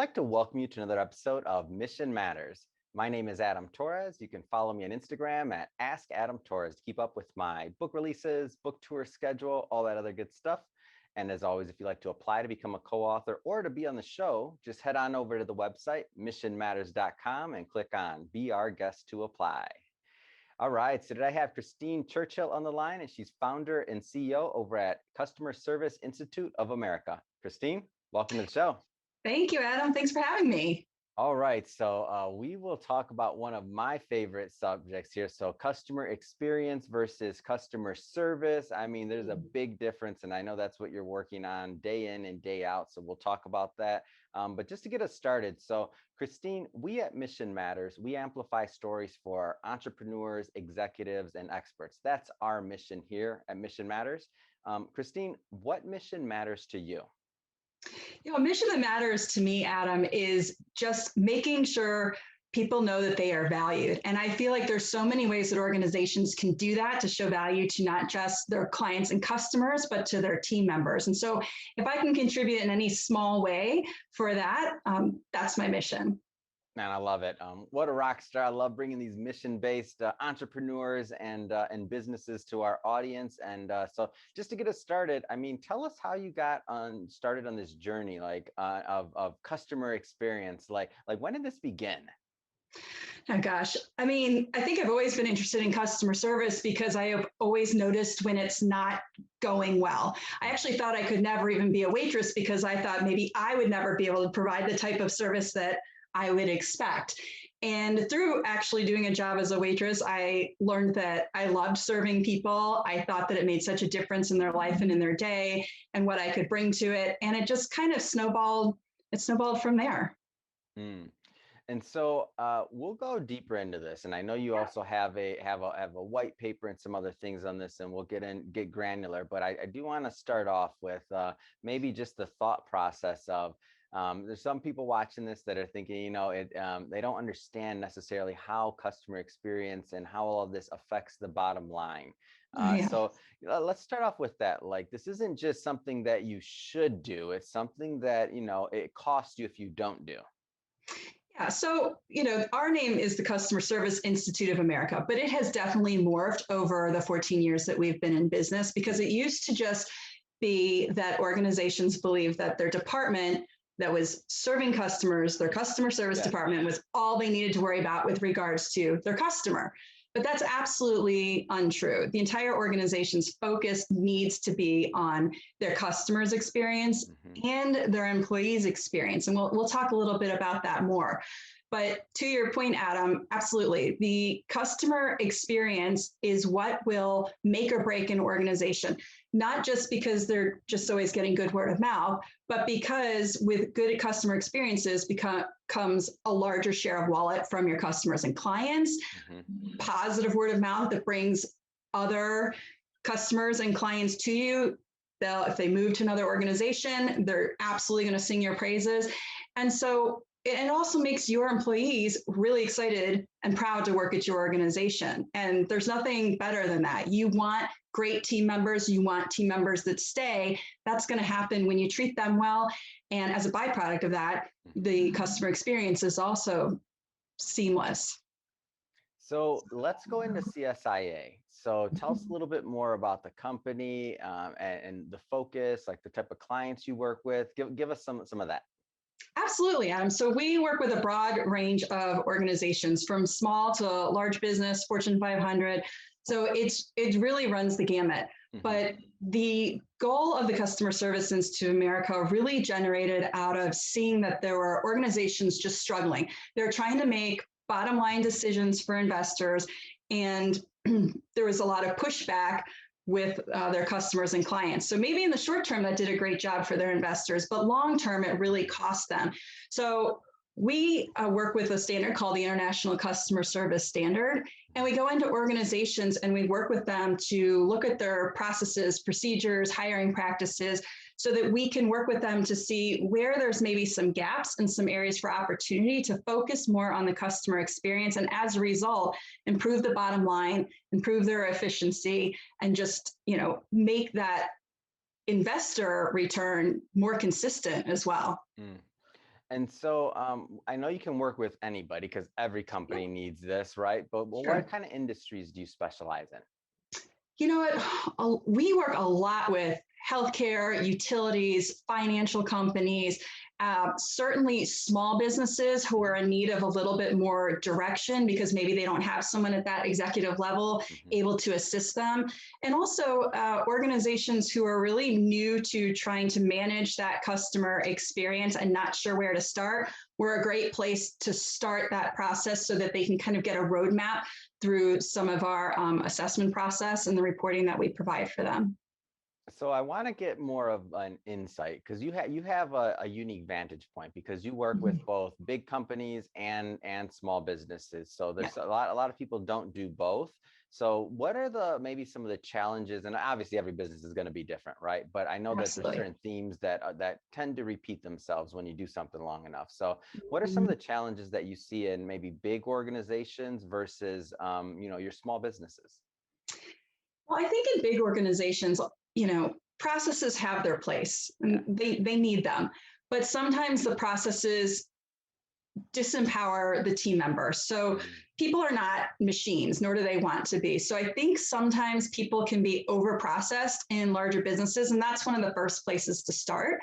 like to welcome you to another episode of Mission Matters. My name is Adam Torres. You can follow me on Instagram at Ask Adam Torres to keep up with my book releases, book tour schedule, all that other good stuff. And as always, if you'd like to apply to become a co-author or to be on the show, just head on over to the website, missionmatters.com, and click on Be Our Guest to apply. All right, so today I have Christine Churchill on the line, and she's founder and CEO over at Customer Service Institute of America. Christine, welcome to the show. Thank you, Adam. Thanks for having me. All right, so we will talk about one of my favorite subjects here. So customer experience versus customer service. I mean, there's a big difference, and I know that's what you're working on day in and day out. So we'll talk about that. But just to get us started, so Christine, we at Mission Matters, we amplify stories for entrepreneurs, executives, and experts. That's our mission here at Mission Matters. Christine, what mission matters to you? A mission that matters to me, Adam, is just making sure people know that they are valued. And I feel like there's so many ways that organizations can do that to show value to not just their clients and customers, but to their team members. And so if I can contribute in any small way for that, that's my mission. Man, I love it. What a rock star. I love bringing these mission-based entrepreneurs and businesses to our audience. And so just to get us started, I mean, tell us how you got started on this journey, like of customer experience. Like when did this begin? Oh, gosh. I mean, I think I've always been interested in customer service because I have always noticed when it's not going well. I actually thought I could never even be a waitress because I thought maybe I would never be able to provide the type of service that I would expect. And through actually doing a job as a waitress, I learned that I loved serving people. I thought that it made such a difference in their life and in their day and what I could bring to it. And it just kind of snowballed. It snowballed from there. And so we'll go deeper into this. And I know you also have a white paper and some other things on this, and we'll get granular. But I do want to start off with maybe just the thought process of there's some people watching this that are thinking, they don't understand necessarily how customer experience and how all of this affects the bottom line. So let's start off with that. Like, this isn't just something that you should do. It's something that, it costs you if you don't do. Yeah. So, our name is the Customer Service Institute of America, but it has definitely morphed over the 14 years that we've been in business, because it used to just be that organizations believed that their department that was serving customers, their customer service department, was all they needed to worry about with regards to their customer. But that's absolutely untrue. The entire organization's focus needs to be on their customers' experience and their employees' experience. And we'll talk a little bit about that more. But to your point, Adam, absolutely. The customer experience is what will make or break an organization, not just because they're just always getting good word of mouth, but because with good customer experiences comes a larger share of wallet from your customers and clients, positive word of mouth that brings other customers and clients to you. If they move to another organization, they're absolutely going to sing your praises. And so it also makes your employees really excited and proud to work at your organization. And there's nothing better than that. You want great team members. You want team members that stay. That's going to happen when you treat them well. And as a byproduct of that, the customer experience is also seamless. So let's go into CSIA. So tell us a little bit more about the company and the focus, like the type of clients you work with. Give us some of that. Absolutely, Adam. So we work with a broad range of organizations, from small to large business, Fortune 500. So it really runs the gamut. But the goal of the Customer Service Institute of America really generated out of seeing that there were organizations just struggling. They're trying to make bottom line decisions for investors, and there was a lot of pushback with their customers and clients. So maybe in the short term, that did a great job for their investors, but long term, it really cost them. So we work with a standard called the International Customer Service Standard, and we go into organizations and we work with them to look at their processes, procedures, hiring practices, so that we can work with them to see where there's maybe some gaps and some areas for opportunity to focus more on the customer experience. And as a result, improve the bottom line, improve their efficiency, and just, make that investor return more consistent as well. And so I know you can work with anybody because every Yeah, company needs this, right? But well, what sure. kind of industries do you specialize in? You know what? We work a lot with healthcare, utilities, financial companies, certainly small businesses who are in need of a little bit more direction because maybe they don't have someone at that executive level Mhm. able to assist them. And also organizations who are really new to trying to manage that customer experience and not sure where to start. We're a great place to start that process so that they can kind of get a roadmap through some of our assessment process and the reporting that we provide for them. So I want to get more of an insight because you have a unique vantage point because you work with Mhm. both big companies and small businesses. So Yeah, there's a lot of people don't do both. So what are the maybe some of the challenges? And obviously every business is going to be different, right? But I know that there's absolutely. certain themes that tend to repeat themselves when you do something long enough. So what are some of Mhm. the challenges that you see in maybe big organizations versus your small businesses? Well, I think in big organizations, processes have their place Yeah. and they need them. But sometimes the processes disempower the team members. So Mhm. people are not machines, nor do they want to be. So I think sometimes people can be over processed in larger businesses. And that's one of the first places to start.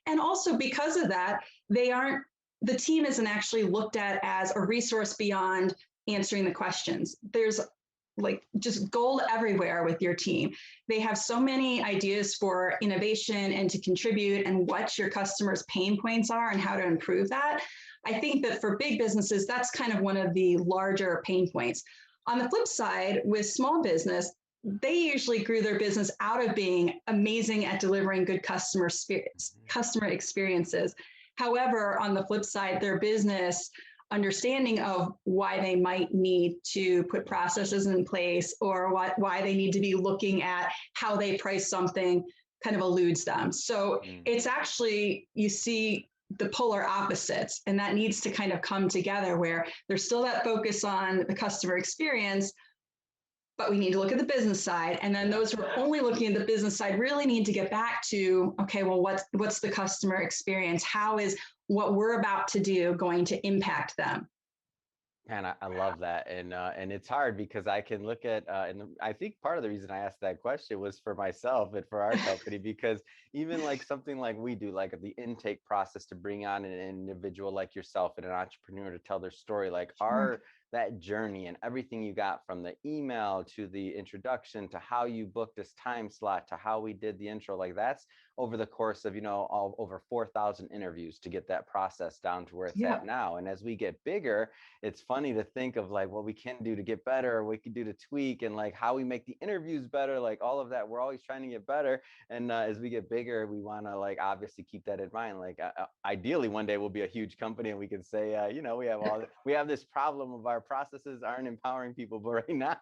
And also because of that, the team isn't actually looked at as a resource beyond answering the questions. There's like just gold everywhere with your team. They have so many ideas for innovation and to contribute and what your customers' pain points are and how to improve that. I think that for big businesses, that's kind of one of the larger pain points. On the flip side, with small business, they usually grew their business out of being amazing at delivering good Mhm. customer experiences. However, on the flip side, their business understanding of why they might need to put processes in place or why they need to be looking at how they price something kind of eludes them. So Mhm. it's actually, you see the polar opposites, and that needs to kind of come together where there's still that focus on the customer experience, but we need to look at the business side. And then Yeah. those who are only looking at the business side really need to get back to, okay, well, what's the customer experience? How is what we're about to do going to impact them? And I love that, and it's hard because I can look at, and I think part of the reason I asked that question was for myself and for our company because even like something like we do, like the intake process to bring on an individual like yourself and an entrepreneur to tell their story, like Sure. our that journey and everything you got from the email to the introduction to how you booked this time slot to how we did the intro, like that's over the course of all over 4,000 interviews to get that process down to where it's Yeah. at now. And as we get bigger, it's funny to think of like what we can do to get better, or we can do to tweak, and like how we make the interviews better, like all of that. We're always trying to get better. And as we get bigger, we want to like obviously keep that in mind. Like ideally, one day we'll be a huge company and we can say, we have this problem of our processes aren't empowering people, but right now,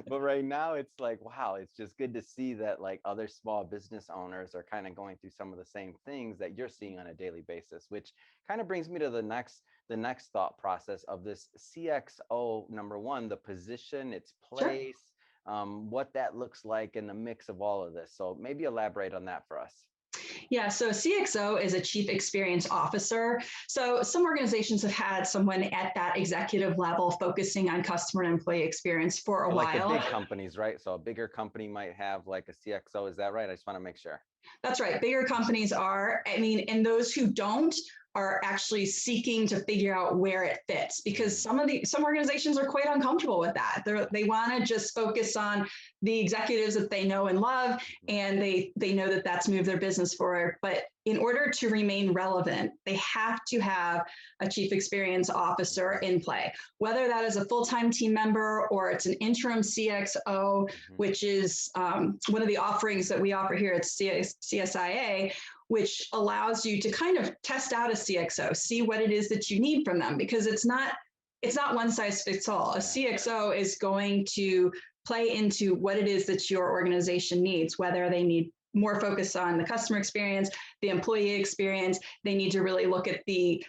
but right now it's like wow, it's just good to see that like other small business owners are kind of going through some of the same things that you're seeing on a daily basis, which kind of brings me to the next thought process of this CXO. Number one, the position, its Sure. place, what that looks like in the mix of all of this. So maybe elaborate on that for us. Yeah, so CXO is a chief experience officer. So some organizations have had someone at that executive level focusing on customer and employee experience for a So like the while. big companies, right? So a bigger company might have like a CXO. Is that right? I just want to make sure. That's right. Bigger companies are, I mean, and those who don't are actually seeking to figure out where it fits because Mm, some organizations are quite uncomfortable with that. They want to just focus on the executives that they know and love, mhm. and they know that that's moved their business forward. But in order to remain relevant, they have to have a chief experience officer in play, whether that is a full-time team member or it's an interim CXO, Mhm. which is one of the offerings that we offer here at CSIA, which allows you to kind of test out a CXO, see what it is that you need from them, because it's not one size fits all. A Yeah. CXO is going to play into what it is that your organization needs, whether they need more focus on the customer experience, the employee experience. They need to really look at the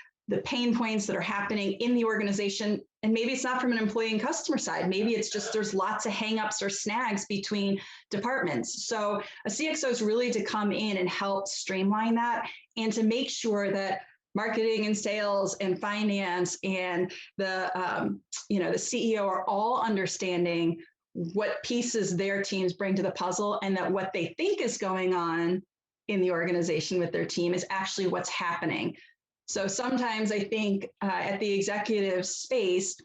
pain points that are happening in the organization. And maybe it's not from an employee and customer side. Maybe it's just there's lots of hangups or snags between departments. So a CXO is really to come in and help streamline that and to make sure that marketing and sales and finance and the the CEO are all understanding what pieces their teams bring to the puzzle, and that what they think is going on in the organization with their team is actually what's happening. So sometimes I think at the executive space,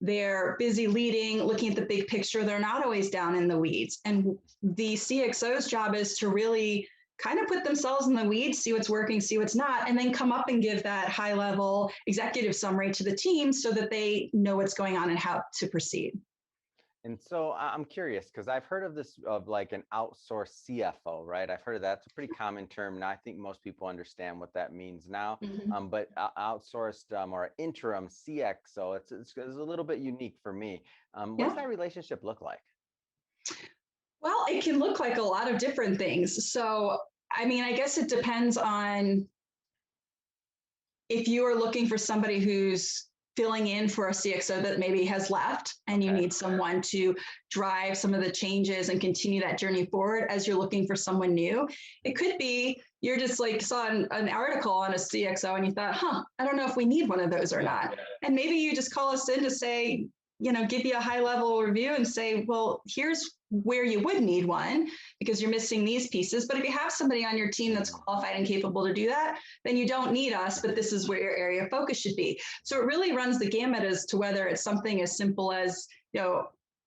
they're busy leading, looking at the big picture. They're not always down in the weeds. And the CXO's job is to really kind of put themselves in the weeds, see what's working, see what's not, and then come up and give that high level executive summary to the team so that they know what's going on and how to proceed. And so I'm curious, because I've heard of this, of like an outsourced CFO, right? I've heard of that. It's a pretty common term. And I think most people understand what that means now. But outsourced or interim CXO, it's a little bit unique for me. What does that relationship look like? Well, it can look like a lot of different things. So, I mean, I guess it depends on if you are looking for somebody who's filling in for a CXO that maybe has left, and you need someone to drive some of the changes and continue that journey forward as you're looking for someone new. It could be you're just like saw an article on a CXO and you thought, I don't know if we need one of those or not. And maybe you just call us in to say, give you a high level review and say, well, here's where you would need one because you're missing these pieces. But if you have somebody on your team that's qualified and capable to do that, then you don't need us, but this is where your area of focus should be. So it really runs the gamut as to whether it's something as simple as,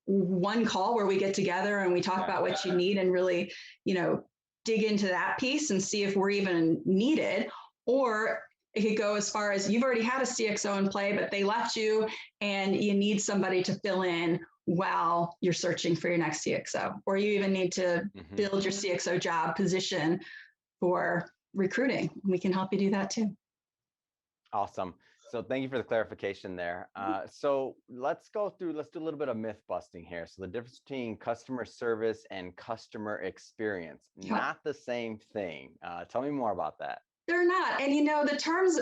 one call where we get together and we talk about what you need and really, dig into that piece and see if we're even needed, or it could go as far as you've already had a CXO in play, but they left you and you need somebody to fill in while you're searching for your next CXO, or you even need to build your CXO job position for recruiting. We can help you do that too. Awesome. So thank you for the clarification there. So let's do a little bit of myth busting here. So the difference between customer service and customer experience, not the same thing. Tell me more about that. They're not. And the terms,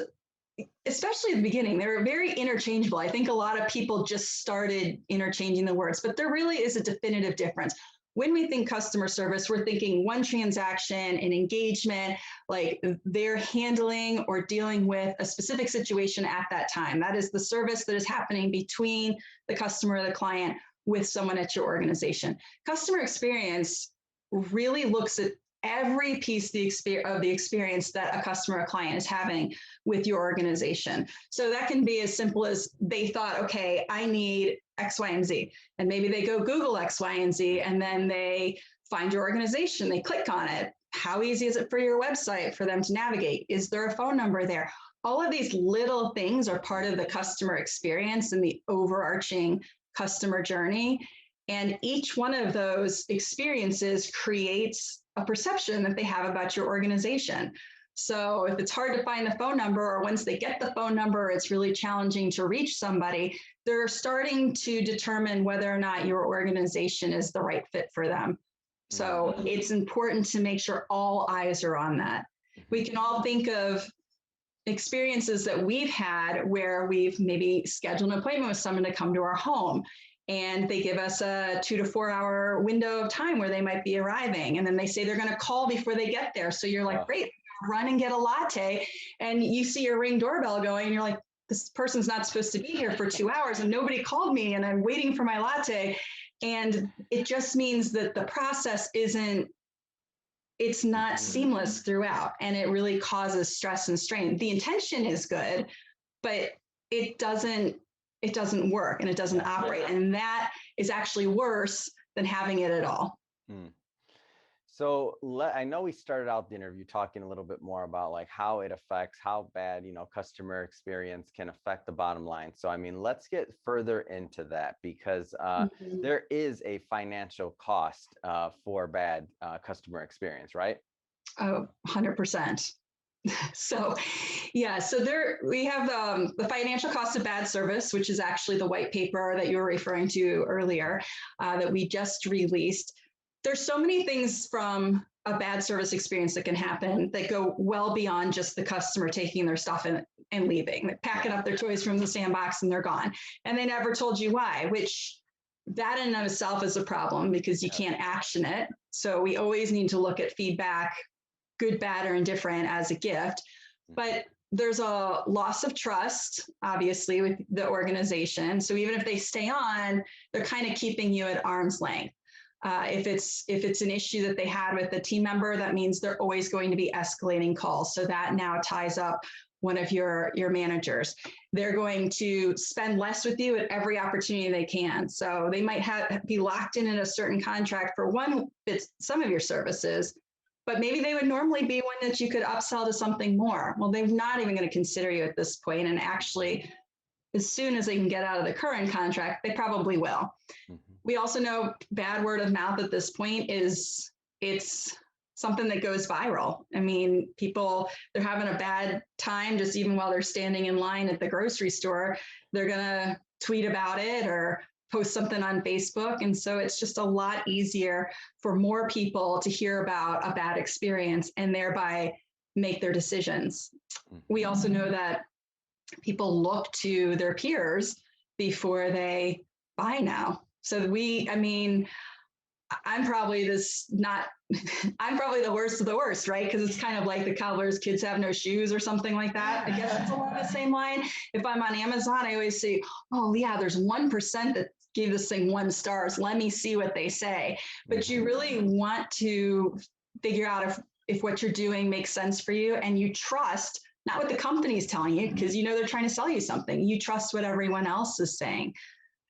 especially at the beginning, they were very interchangeable. I think a lot of people just started interchanging the words, but there really is a definitive difference. When we think customer service, we're thinking one transaction, an engagement, like they're handling or dealing with a specific situation at that time. That is the service that is happening between the customer or the client with someone at your organization. Customer experience really looks at every piece of the experience that a customer or client is having with your organization. So that can be as simple as they thought, okay, I need X, Y, and Z. And maybe they go Google X, Y, and Z, and then they find your organization, they click on it. How easy is it for your website for them to navigate? Is there a phone number there? All of these little things are part of the customer experience and the overarching customer journey. And each one of those experiences creates a perception that they have about your organization. So if it's hard to find the phone number, or once they get the phone number, it's really challenging to reach somebody, they're starting to determine whether or not your organization is the right fit for them. So it's important to make sure all eyes are on that. We can all think of experiences that we've had where we've maybe scheduled an appointment with someone to come to our home. And they give us a 2 to 4 hour window of time where they might be arriving. And then they say they're going to call before they get there. So you're like, great, run and get a latte. And you see your Ring doorbell going and you're like, this person's not supposed to be here for 2 hours and nobody called me and I'm waiting for my latte. And it just means that the process it's not seamless throughout. And it really causes stress and strain. The intention is good, but it doesn't work and it doesn't operate. And that is actually worse than having it at all. So I know we started out the interview talking a little bit more about like how it affects, how bad, customer experience can affect the bottom line. So, I mean, let's get further into that because there is a financial cost for bad customer experience, right? Oh, 100%. So there we have the financial cost of bad service, which is actually the white paper that you were referring to earlier that we just released. There's so many things from a bad service experience that can happen that go well beyond just the customer taking their stuff and leaving. They're packing up their toys from the sandbox and they're gone. And they never told you why, which that in and of itself is a problem because you can't action it. So we always need to look at feedback, good, bad, or indifferent as a gift. But there's a loss of trust, obviously, with the organization. So even if they stay on, they're kind of keeping you at arm's length. If it's an issue that they had with a team member, that means they're always going to be escalating calls. So that now ties up one of your managers. They're going to spend less with you at every opportunity they can. So they might be locked in a certain contract for some of your services, but maybe they would normally be one that you could upsell to something more. Well, they're not even going to consider you at this point. And actually, as soon as they can get out of the current contract, they probably will. Mm-hmm. We also know bad word of mouth at this point it's something that goes viral. I mean, people, they're having a bad time just even while they're standing in line at the grocery store, they're going to tweet about it or post something on Facebook. And so it's just a lot easier for more people to hear about a bad experience and thereby make their decisions. Mm-hmm. We also know that people look to their peers before they buy now. So I'm probably I'm probably the worst of the worst, right? Because it's kind of like the cobbler's kids have no shoes or something like that. I guess it's along the same line. If I'm on Amazon, I always say, oh yeah, there's 1% that gave this thing 1 star. Let me see what they say. But you really want to figure out if what you're doing makes sense for you, and you trust not what the company's telling you, because they're trying to sell you something. You trust what everyone else is saying.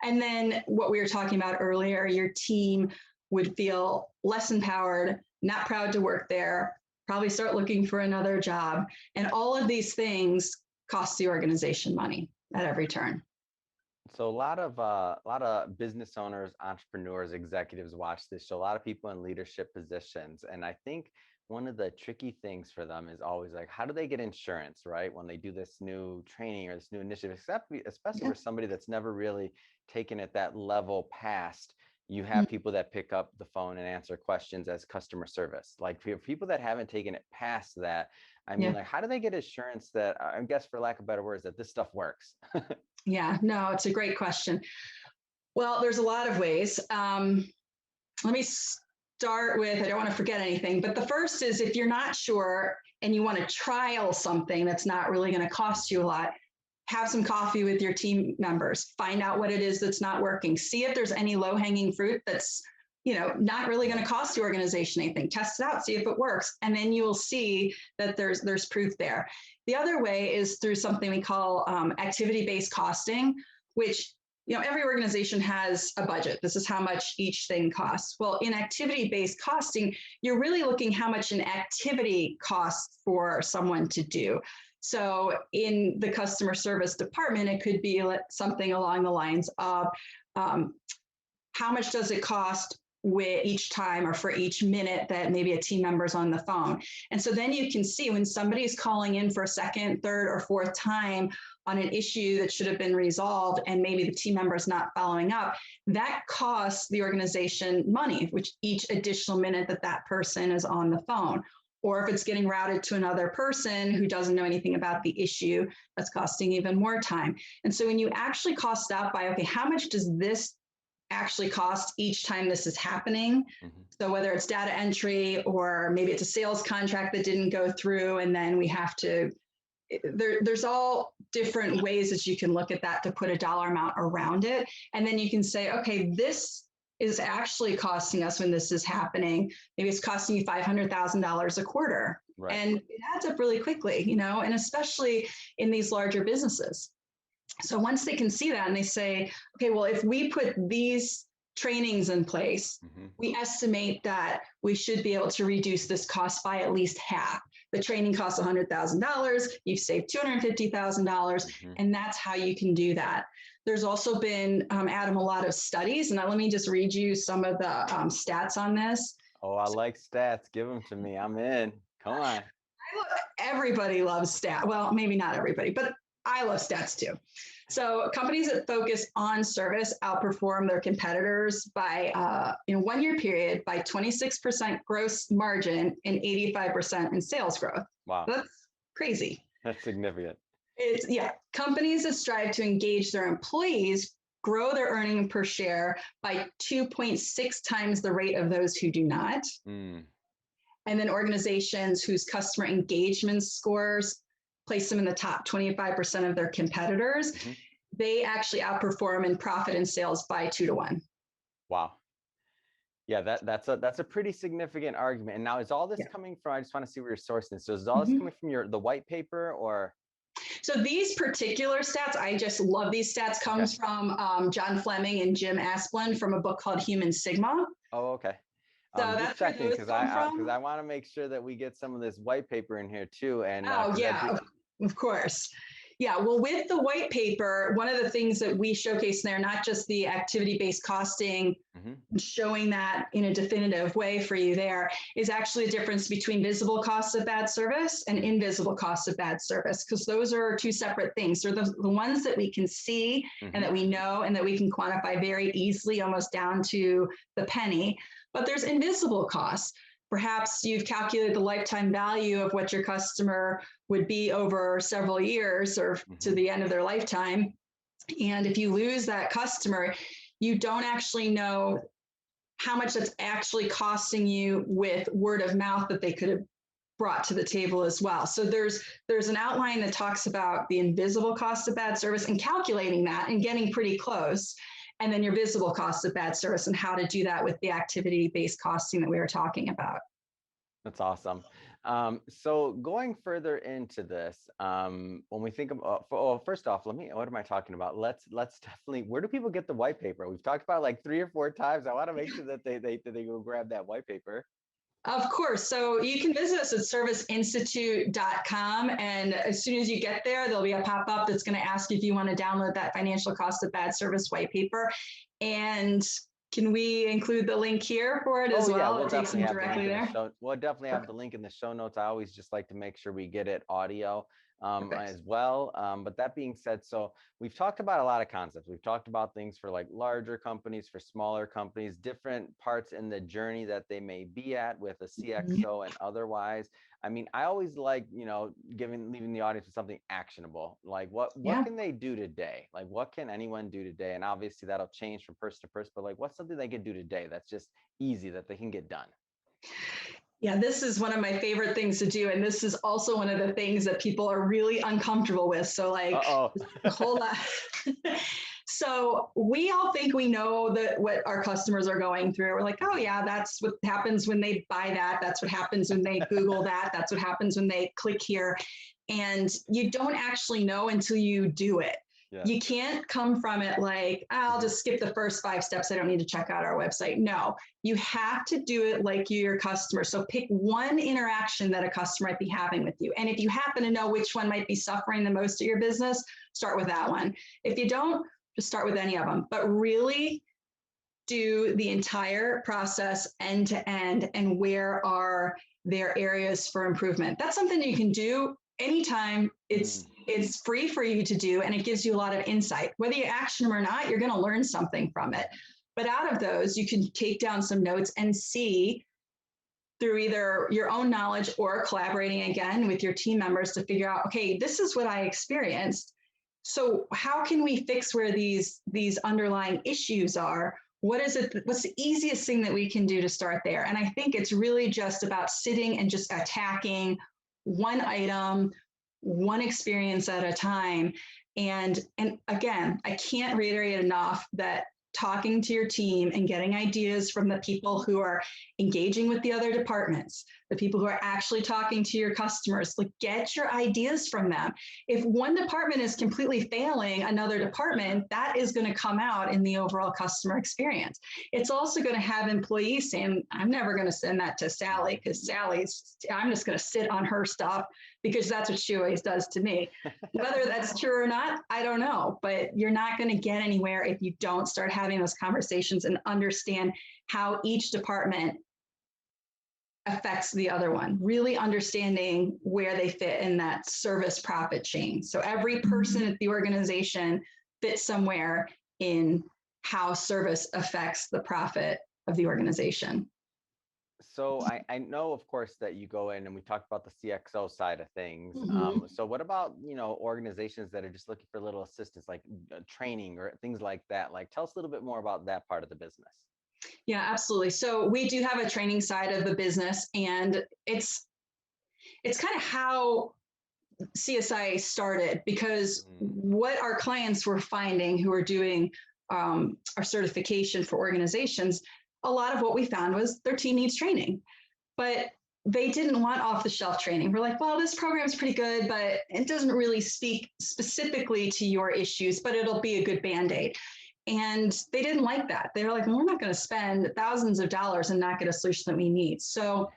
And then what we were talking about earlier, your team would feel less empowered, not proud to work there, probably start looking for another job. And all of these things cost the organization money at every turn. So a lot of business owners, entrepreneurs, executives watch this show, a lot of people in leadership positions. And I think one of the tricky things for them is always like, how do they get insurance, right? When they do this new training or this new initiative, especially for somebody that's never really taken it that level past. You have people that pick up the phone and answer questions as customer service. Like for people that haven't taken it past that, I mean, like, how do they get assurance that, I guess for lack of better words, that this stuff works? Yeah, no, it's a great question. Well, there's a lot of ways. Let me start with, I don't want to forget anything, but the first is if you're not sure and you want to trial something that's not really going to cost you a lot, have some coffee with your team members, find out what it is that's not working, see if there's any low-hanging fruit that's not really going to cost the organization anything. Test it out, see if it works, and then you will see that there's proof there. The other way is through something we call activity-based costing, which every organization has a budget. This is how much each thing costs. Well, in activity-based costing, you're really looking how much an activity costs for someone to do. So in the customer service department, it could be something along the lines of how much does it cost with each time or for each minute that maybe a team member's on the phone. And so then you can see when somebody's calling in for a second, third, or fourth time on an issue that should have been resolved and maybe the team member is not following up, that costs the organization money, which each additional minute that person is on the phone. Or if it's getting routed to another person who doesn't know anything about the issue, that's costing even more time. And so when you actually cost out by, okay, how much does this actually cost each time this is happening? Mm-hmm. So whether it's data entry or maybe it's a sales contract that didn't go through and then we have to, there's all different ways that you can look at that to put a dollar amount around it. And then you can say, okay, this is actually costing us when this is happening. Maybe it's costing you $500,000 a quarter. Right. And it adds up really quickly, and especially in these larger businesses. So once they can see that and they say, okay, well, if we put these trainings in place, mm-hmm. we estimate that we should be able to reduce this cost by at least half. The training costs $100,000, you've saved $250,000, mm-hmm. and that's how you can do that. There's also been, Adam, a lot of studies, and let me just read you some of the stats on this. Oh, I like stats. Give them to me. I'm in. Come on. Everybody loves stats. Well, maybe not everybody, but I love stats too. So companies that focus on service outperform their competitors by, in a 1 year period, by 26% gross margin and 85% in sales growth. Wow. That's crazy. That's significant. Companies that strive to engage their employees grow their earning per share by 2.6 times the rate of those who do not. Mm. And then organizations whose customer engagement scores place them in the top 25% of their competitors, they actually outperform in profit and sales by 2 to 1. Wow. Yeah, that's a pretty significant argument. And now is all this coming from, I just want to see where you're sourcing. So is all this coming from the white paper or? So these particular stats, I just love these stats, comes from John Fleming and Jim Asplund from a book called Human Sigma. Oh, okay. So Just that's checking where those come from. because I want to make sure that we get some of this white paper in here too. And of course. Yeah, well, with the white paper, one of the things that we showcase there, not just the activity-based costing, showing that in a definitive way for you there, is actually a difference between visible costs of bad service and invisible costs of bad service, because those are two separate things. They're the ones that we can see and that we know and that we can quantify very easily, almost down to the penny. But there's invisible costs. Perhaps you've calculated the lifetime value of what your customer would be over several years or to the end of their lifetime. And if you lose that customer, you don't actually know how much that's actually costing you with word of mouth that they could have brought to the table as well. So there's an outline that talks about the invisible cost of bad service and calculating that and getting pretty close. And then your visible cost of bad service and how to do that with the activity-based costing that we were talking about. That's awesome. So going further into this, when we think of, first off, what am I talking about? Let's definitely, where do people get the white paper? We've talked about like 3 or 4 times. I want to make sure that they go grab that white paper. Of course. So you can visit us at serviceinstitute.com. And as soon as you get there, there'll be a pop-up that's going to ask if you want to download that financial cost of bad service white paper. And can we include the link here for it as well? Yeah, we'll it takes them directly there. We'll definitely have the link in the show notes. I always just like to make sure we get it audio as well. But that being said, so we've talked about a lot of concepts. We've talked about things for like larger companies, for smaller companies, different parts in the journey that they may be at with a CXO and otherwise. I mean, I always like, leaving the audience with something actionable. Like what can they do today? Like what can anyone do today? And obviously that'll change from person to person, but like what's something they can do today that's just easy that they can get done? Yeah, this is one of my favorite things to do. And this is also one of the things that people are really uncomfortable with. So like, hold on. So we all think we know what our customers are going through. We're like, oh yeah, that's what happens when they buy that. That's what happens when they Google that. That's what happens when they click here. And you don't actually know until you do it. Yeah. You can't come from it like, I'll just skip the first 5 steps. I don't need to check out our website. No, you have to do it like you're your customer. So pick one interaction that a customer might be having with you. And if you happen to know which one might be suffering the most at your business, start with that one. If you don't, just start with any of them. But really do the entire process end to end and where are there areas for improvement. That's something you can do anytime. It's free for you to do, and it gives you a lot of insight. Whether you action them or not, you're going to learn something from it. But out of those, you can take down some notes and see through either your own knowledge or collaborating again with your team members to figure out, okay, this is what I experienced. So how can we fix where these underlying issues are? What's the easiest thing that we can do to start there? And I think it's really just about sitting and just attacking one item, one experience at a time. And again, I can't reiterate enough that talking to your team and getting ideas from the people who are engaging with the other departments, the people who are actually talking to your customers, like get your ideas from them. If one department is completely failing another department, that is going to come out in the overall customer experience. It's also going to have employees saying, I'm never going to send that to Sally because I'm just going to sit on her stuff because that's what she always does to me. Whether that's true or not, I don't know, but you're not going to get anywhere if you don't start having those conversations and understand how each department affects the other one, really understanding where they fit in that service profit chain. So every person at the organization fits somewhere in how service affects the profit of the organization. So I know, of course, that you go in and we talked about the CXO side of things. So what about, organizations that are just looking for a little assistance, like training or things like that? Like, tell us a little bit more about that part of the business. Yeah, absolutely. So we do have a training side of the business, and it's kind of how CSI started, because what our clients were finding who were doing our certification for organizations, a lot of what we found was their team needs training, but they didn't want off the shelf training. We're like, well, this program is pretty good, but it doesn't really speak specifically to your issues, but it'll be a good Band-Aid. And they didn't like that. They were like, well, we're not going to spend thousands of dollars and not get a solution that we need. So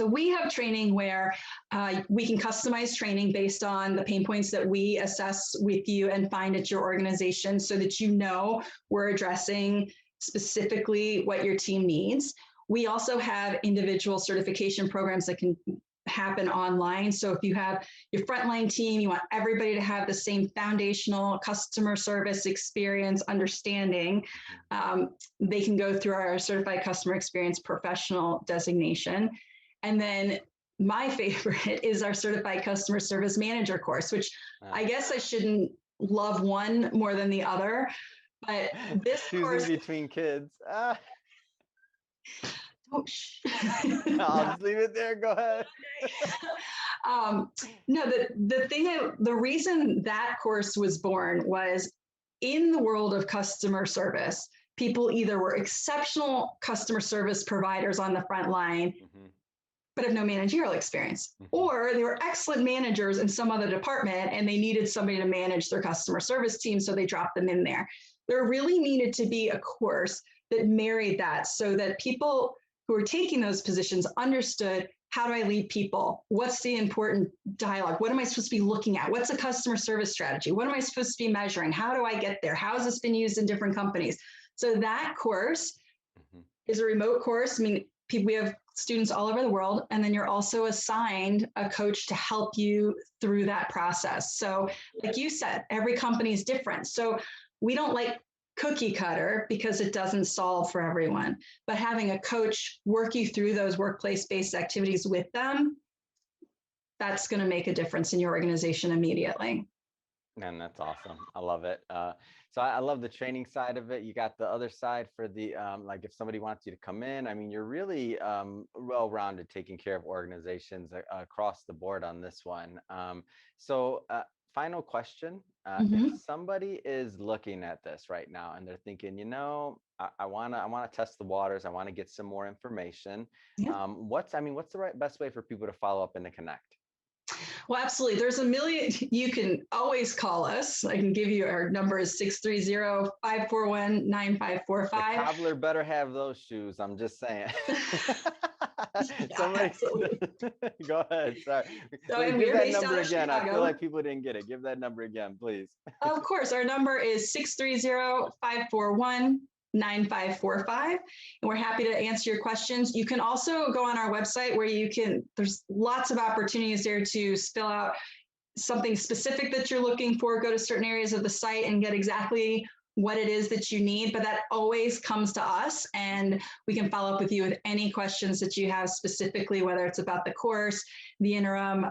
we have training where we can customize training based on the pain points that we assess with you and find at your organization, so that you know we're addressing specifically what your team needs. We also have individual certification programs that can happen online. So if you have your frontline team, you want everybody to have the same foundational customer service experience understanding, they can go through our Certified Customer Experience Professional designation. And then my favorite is our Certified Customer Service Manager course, which I guess I shouldn't love one more than the other, but this choosing course between kids. I'll just leave it there. Go ahead. No, the reason that course was born was, in the world of customer service, people either were exceptional customer service providers on the front line, but have no managerial experience, or they were excellent managers in some other department and they needed somebody to manage their customer service team, so they dropped them in there. There really needed to be a course that married that, so that people who are taking those positions understood, how do I lead people? What's the important dialogue? What am I supposed to be looking at? What's a customer service strategy? What am I supposed to be measuring? How do I get there? How has this been used in different companies? So that course is a remote course. I mean, we have students all over the world, and then you're also assigned a coach to help you through that process. So like you said, every company is different. So we don't like cookie cutter because it doesn't solve for everyone, but having a coach work you through those workplace-based activities with them, that's going to make a difference in your organization immediately. And that's awesome. I love it. So I love the training side of it. You got the other side for the, like if somebody wants you to come in, I mean, you're really well-rounded, taking care of organizations across the board on this one. So final question. If somebody is looking at this right now and they're thinking, you know, I want to test the waters, I want to get some more information. What's the best way for people to follow up and to connect? Well, absolutely. There's a million. You can always call us. I can give you our number is 630-541-9545. The cobbler better have those shoes. I'm just saying. Somebody, go ahead. Sorry. So give that number again. I feel like people didn't get it. Give that number again, please. Of course. Our number is 630-541-9545. And we're happy to answer your questions. You can also go on our website where there's lots of opportunities there to fill out something specific that you're looking for, go to certain areas of the site and get exactly what it is that you need, but that always comes to us, and we can follow up with you with any questions that you have specifically, whether it's about the course, the interim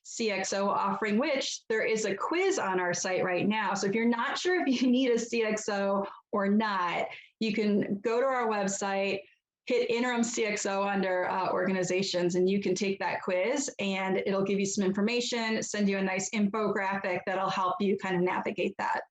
CXO offering, which there is a quiz on our site right now. So if you're not sure if you need a CXO or not, you can go to our website, hit interim CXO under organizations, and you can take that quiz and it'll give you some information, send you a nice infographic that'll help you kind of navigate that.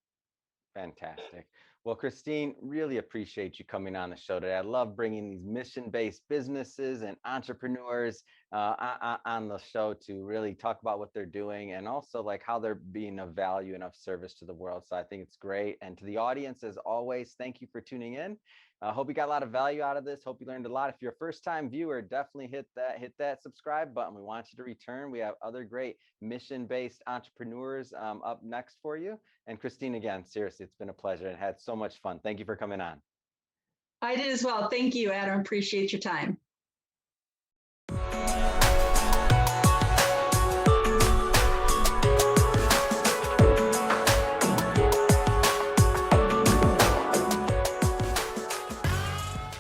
Fantastic. Well, Christine, really appreciate you coming on the show today. I love bringing these mission-based businesses and entrepreneurs on the show to really talk about what they're doing and also like how they're being of value and of service to the world. So I think it's great. And to the audience, as always, thank you for tuning in. I hope you got a lot of value out of this. Hope you learned a lot. If you're a first-time viewer, definitely hit that subscribe button. We want you to return. We have other great mission-based entrepreneurs up next for you. And Christine, again, seriously, it's been a pleasure and had so much fun. Thank you for coming on. I did as well. Thank you, Adam. Appreciate your time.